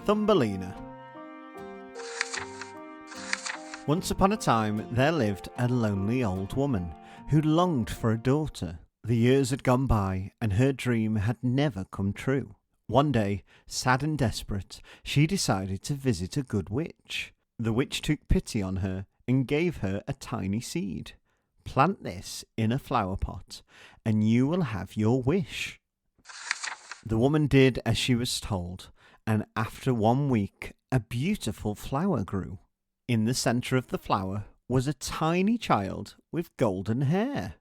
Thumbelina. Once upon a time there lived a lonely old woman who longed for a daughter. The years had gone by and her dream had never come true. One day, sad and desperate, she decided to visit a good witch. The witch took pity on her and gave her a tiny seed. Plant this in a flower pot and you will have your wish. The woman did as she was told, and after 1 week a beautiful flower grew. In the centre of the flower was a tiny child with golden hair.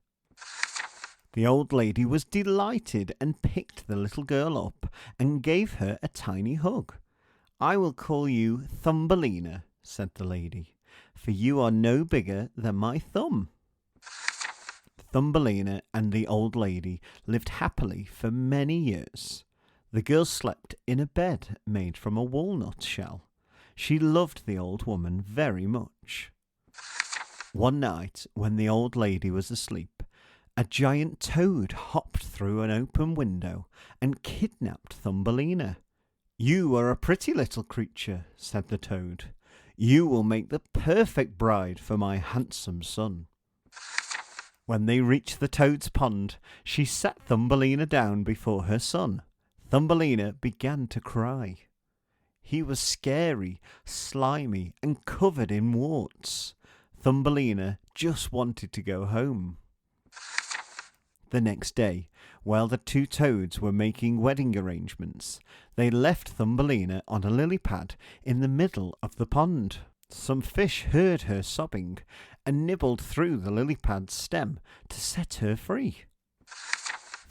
The old lady was delighted and picked the little girl up and gave her a tiny hug. "I will call you Thumbelina," said the lady, "for you are no bigger than my thumb." Thumbelina and the old lady lived happily for many years. The girl slept in a bed made from a walnut shell. She loved the old woman very much. One night, when the old lady was asleep, a giant toad hopped through an open window and kidnapped Thumbelina. "You are a pretty little creature," said the toad. "You will make the perfect bride for my handsome son." When they reached the toad's pond, she sat Thumbelina down before her son. Thumbelina began to cry. He was scary, slimy, and covered in warts. Thumbelina just wanted to go home. The next day, while the two toads were making wedding arrangements, they left Thumbelina on a lily pad in the middle of the pond. Some fish heard her sobbing and nibbled through the lily pad's stem to set her free.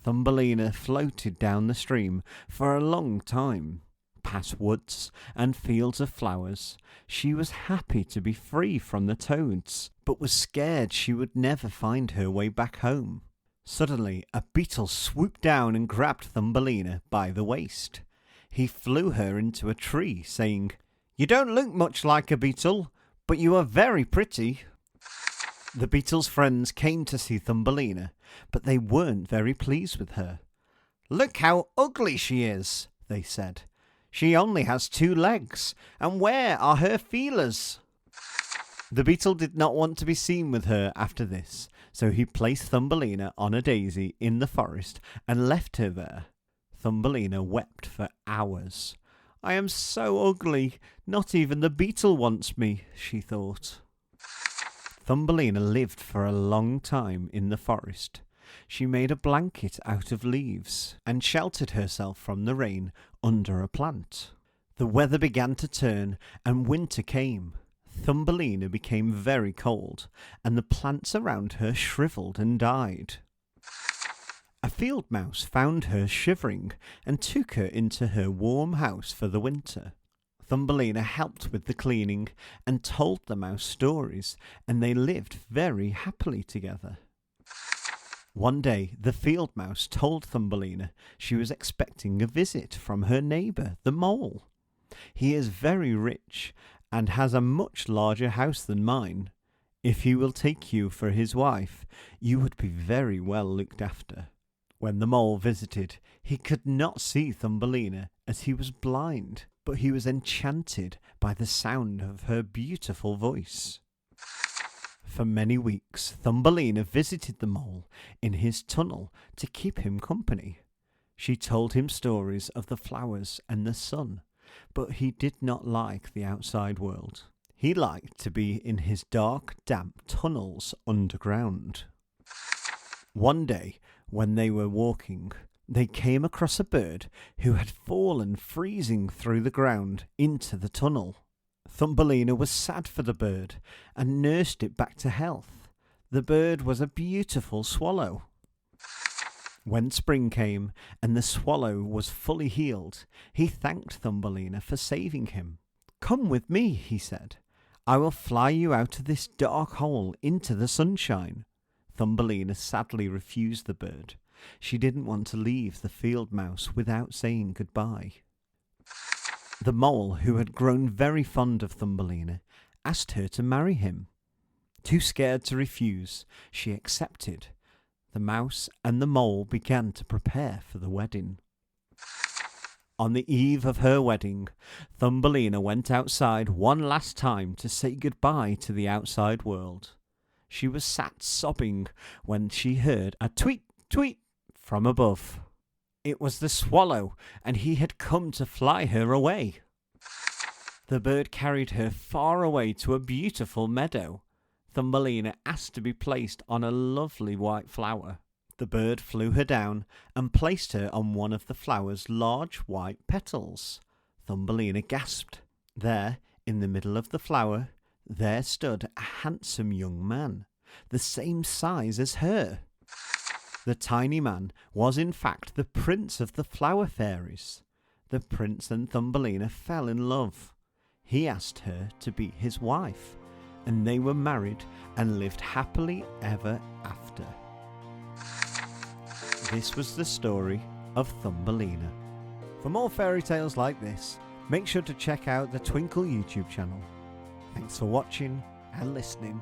Thumbelina floated down the stream for a long time, past woods and fields of flowers. She was happy to be free from the toads, but was scared she would never find her way back home. Suddenly, a beetle swooped down and grabbed Thumbelina by the waist. He flew her into a tree, saying, "You don't look much like a beetle, but you are very pretty." The beetle's friends came to see Thumbelina, but they weren't very pleased with her. "Look how ugly she is," they said. "She only has 2 legs, and where are her feelers?" The beetle did not want to be seen with her after this, so he placed Thumbelina on a daisy in the forest and left her there. Thumbelina wept for hours. "I am so ugly, not even the beetle wants me," she thought. Thumbelina lived for a long time in the forest. She made a blanket out of leaves and sheltered herself from the rain under a plant. The weather began to turn and winter came. Thumbelina became very cold and the plants around her shriveled and died. A field mouse found her shivering and took her into her warm house for the winter. Thumbelina helped with the cleaning and told the mouse stories, and they lived very happily together. One day, the field mouse told Thumbelina she was expecting a visit from her neighbour, the mole. "He is very rich and has a much larger house than mine. If he will take you for his wife, you would be very well looked after." When the mole visited, he could not see Thumbelina as he was blind, but he was enchanted by the sound of her beautiful voice. For many weeks, Thumbelina visited the mole in his tunnel to keep him company. She told him stories of the flowers and the sun, but he did not like the outside world. He liked to be in his dark, damp tunnels underground. One day, when they were walking, they came across a bird who had fallen freezing through the ground into the tunnel. Thumbelina was sad for the bird and nursed it back to health. The bird was a beautiful swallow. When spring came and the swallow was fully healed, he thanked Thumbelina for saving him. "Come with me," he said. "I will fly you out of this dark hole into the sunshine." Thumbelina sadly refused the bird. She didn't want to leave the field mouse without saying goodbye. The mole, who had grown very fond of Thumbelina, asked her to marry him. Too scared to refuse, she accepted. The mouse and the mole began to prepare for the wedding. On the eve of her wedding, Thumbelina went outside one last time to say goodbye to the outside world. She was sat sobbing when she heard a tweet, tweet from above. It was the swallow, and he had come to fly her away. The bird carried her far away to a beautiful meadow. Thumbelina asked to be placed on a lovely white flower. The bird flew her down and placed her on one of the flower's large white petals. Thumbelina gasped. There, in the middle of the flower, there stood a handsome young man, the same size as her. The tiny man was in fact the prince of the flower fairies. The prince and Thumbelina fell in love. He asked her to be his wife, and they were married and lived happily ever after. This was the story of Thumbelina. For more fairy tales like this, make sure to check out the Twinkl YouTube channel. Thanks for watching and listening.